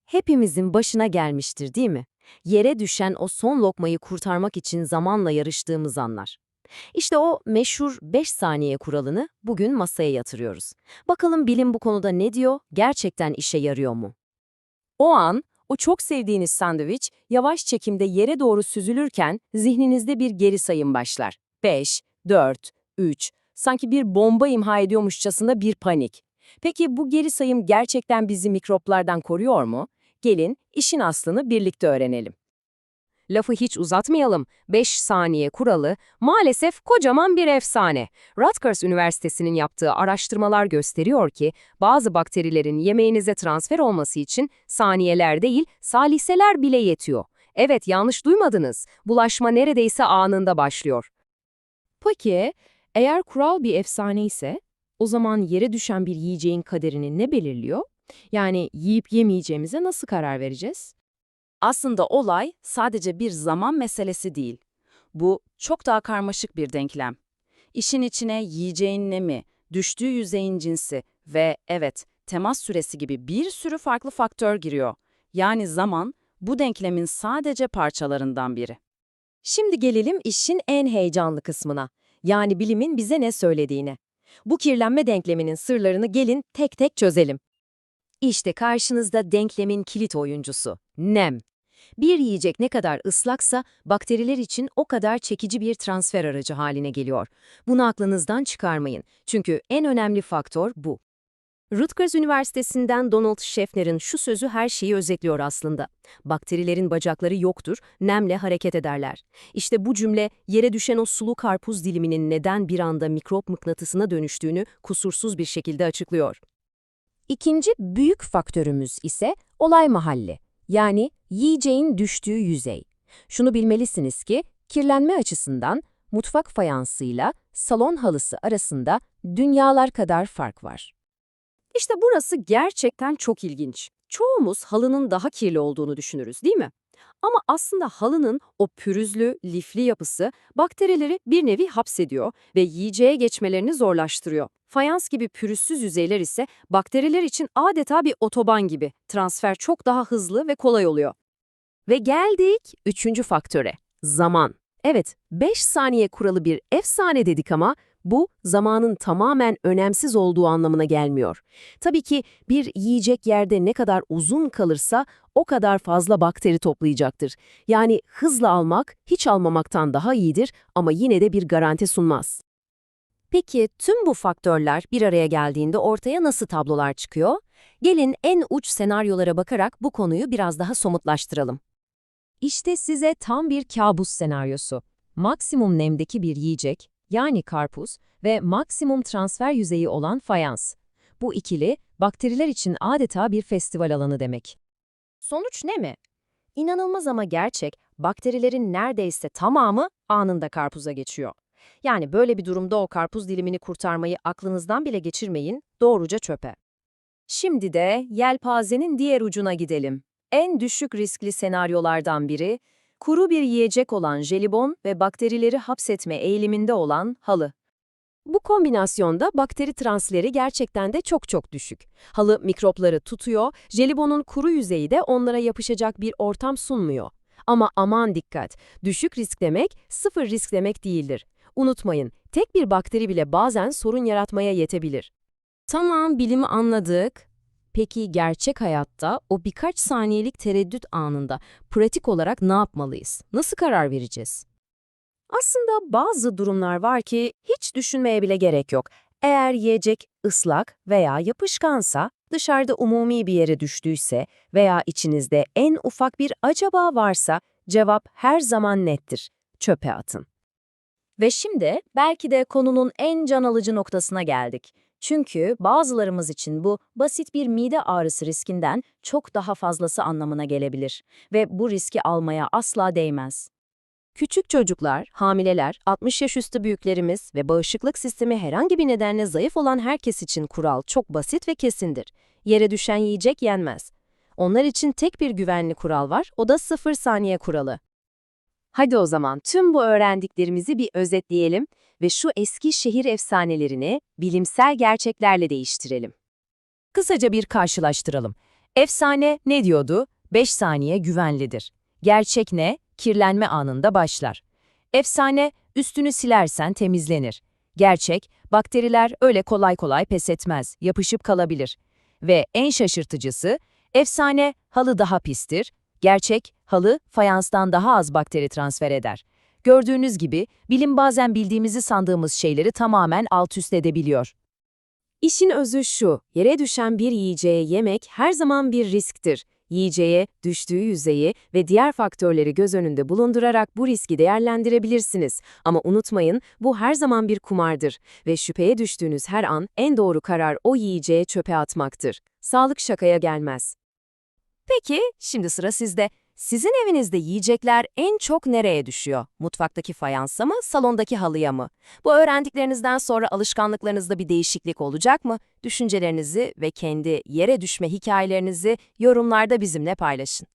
hepimizin başına gelmiştir, değil mi? Yere düşen o son lokmayı kurtarmak için zamanla yarıştığımız anlar. İşte o meşhur 5 saniye kuralını bugün masaya yatırıyoruz. Bakalım bilim bu konuda ne diyor, gerçekten işe yarıyor mu? O an, o çok sevdiğiniz sandviç yavaş çekimde yere doğru süzülürken zihninizde bir geri sayım başlar. 5, 4, 3, sanki bir bomba imha ediyormuşçasına bir panik. Peki bu geri sayım gerçekten bizi mikroplardan koruyor mu? Gelin işin aslını birlikte öğrenelim. Lafı hiç uzatmayalım. 5 saniye kuralı maalesef kocaman bir efsane. Rutgers Üniversitesi'nin yaptığı araştırmalar gösteriyor ki bazı bakterilerin yemeğinize transfer olması için saniyeler değil, saliseler bile yetiyor. Evet, yanlış duymadınız. Bulaşma neredeyse anında başlıyor. Peki, eğer kural bir efsane ise o zaman yere düşen bir yiyeceğin kaderini ne belirliyor? Yani yiyip yemeyeceğimize nasıl karar vereceğiz? Aslında olay sadece bir zaman meselesi değil. Bu çok daha karmaşık bir denklem. İşin içine yiyeceğin nemi, düştüğü yüzeyin cinsi ve evet, temas süresi gibi bir sürü farklı faktör giriyor. Yani zaman bu denklemin sadece parçalarından biri. Şimdi gelelim işin en heyecanlı kısmına. Yani bilimin bize ne söylediğine. Bu kirlenme denkleminin sırlarını gelin tek tek çözelim. İşte karşınızda denklemin kilit oyuncusu, nem. Bir yiyecek ne kadar ıslaksa bakteriler için o kadar çekici bir transfer aracı haline geliyor. Bunu aklınızdan çıkarmayın. Çünkü en önemli faktör bu. Rutgers Üniversitesi'nden Donald Scheffner'in şu sözü her şeyi özetliyor aslında. Bakterilerin bacakları yoktur, nemle hareket ederler. İşte bu cümle yere düşen o sulu karpuz diliminin neden bir anda mikrop mıknatısına dönüştüğünü kusursuz bir şekilde açıklıyor. İkinci büyük faktörümüz ise olay mahalli. Yani yiyeceğin düştüğü yüzey. Şunu bilmelisiniz ki kirlenme açısından mutfak fayansıyla salon halısı arasında dünyalar kadar fark var. İşte burası gerçekten çok ilginç. Çoğumuz halının daha kirli olduğunu düşünürüz, değil mi? Ama aslında halının o pürüzlü, lifli yapısı bakterileri bir nevi hapsediyor ve yiyeceğe geçmelerini zorlaştırıyor. Fayans gibi pürüzsüz yüzeyler ise bakteriler için adeta bir otoban gibi. Transfer çok daha hızlı ve kolay oluyor. Ve geldik üçüncü faktöre, zaman. Evet, 5 saniye kuralı bir efsane dedik ama bu zamanın tamamen önemsiz olduğu anlamına gelmiyor. Tabii ki bir yiyecek yerde ne kadar uzun kalırsa o kadar fazla bakteri toplayacaktır. Yani hızla almak hiç almamaktan daha iyidir ama yine de bir garanti sunmaz. Peki tüm bu faktörler bir araya geldiğinde ortaya nasıl tablolar çıkıyor? Gelin en uç senaryolara bakarak bu konuyu biraz daha somutlaştıralım. İşte size tam bir kabus senaryosu. Maksimum nemdeki bir yiyecek, yani karpuz ve maksimum transfer yüzeyi olan fayans. Bu ikili, bakteriler için adeta bir festival alanı demek. Sonuç ne mi? İnanılmaz ama gerçek, bakterilerin neredeyse tamamı anında karpuza geçiyor. Yani böyle bir durumda o karpuz dilimini kurtarmayı aklınızdan bile geçirmeyin, doğruca çöpe. Şimdi de yelpazenin diğer ucuna gidelim. En düşük riskli senaryolardan biri, kuru bir yiyecek olan jelibon ve bakterileri hapsetme eğiliminde olan halı. Bu kombinasyonda bakteri transferi gerçekten de çok düşük. Halı mikropları tutuyor, jelibonun kuru yüzeyi de onlara yapışacak bir ortam sunmuyor. Ama aman dikkat, düşük risk demek sıfır risk demek değildir. Unutmayın, tek bir bakteri bile bazen sorun yaratmaya yetebilir. Tamam, bilimi anladık. Peki gerçek hayatta o birkaç saniyelik tereddüt anında pratik olarak ne yapmalıyız? Nasıl karar vereceğiz? Aslında bazı durumlar var ki hiç düşünmeye bile gerek yok. Eğer yiyecek ıslak veya yapışkansa, dışarıda umumi bir yere düştüyse veya içinizde en ufak bir acaba varsa cevap her zaman nettir. Çöpe atın. Ve şimdi belki de konunun en can alıcı noktasına geldik. Çünkü bazılarımız için bu basit bir mide ağrısı riskinden çok daha fazlası anlamına gelebilir ve bu riski almaya asla değmez. Küçük çocuklar, hamileler, 60 yaş üstü büyüklerimiz ve bağışıklık sistemi herhangi bir nedenle zayıf olan herkes için kural çok basit ve kesindir. Yere düşen yiyecek yenmez. Onlar için tek bir güvenli kural var, o da 0 saniye kuralı. Hadi o zaman tüm bu öğrendiklerimizi bir özetleyelim ve şu eski şehir efsanelerini bilimsel gerçeklerle değiştirelim. Kısaca bir karşılaştıralım. Efsane ne diyordu? 5 saniye güvenlidir. Gerçek ne? Kirlenme anında başlar. Efsane, üstünü silersen temizlenir. Gerçek, bakteriler öyle kolay kolay pes etmez, yapışıp kalabilir. Ve en şaşırtıcısı, efsane, halı daha pistir. Gerçek, halı fayanstan daha az bakteri transfer eder. Gördüğünüz gibi, bilim bazen bildiğimizi sandığımız şeyleri tamamen alt üst edebiliyor. İşin özü şu, yere düşen bir yiyeceği yemek her zaman bir risktir. Yiyeceğe, düştüğü yüzeyi ve diğer faktörleri göz önünde bulundurarak bu riski değerlendirebilirsiniz. Ama unutmayın, bu her zaman bir kumardır ve şüpheye düştüğünüz her an en doğru karar o yiyeceği çöpe atmaktır. Sağlık şakaya gelmez. Peki, şimdi sıra sizde. Sizin evinizde yiyecekler en çok nereye düşüyor? Mutfaktaki fayansa mı, salondaki halıya mı? Bu öğrendiklerinizden sonra alışkanlıklarınızda bir değişiklik olacak mı? Düşüncelerinizi ve kendi yere düşme hikayelerinizi yorumlarda bizimle paylaşın.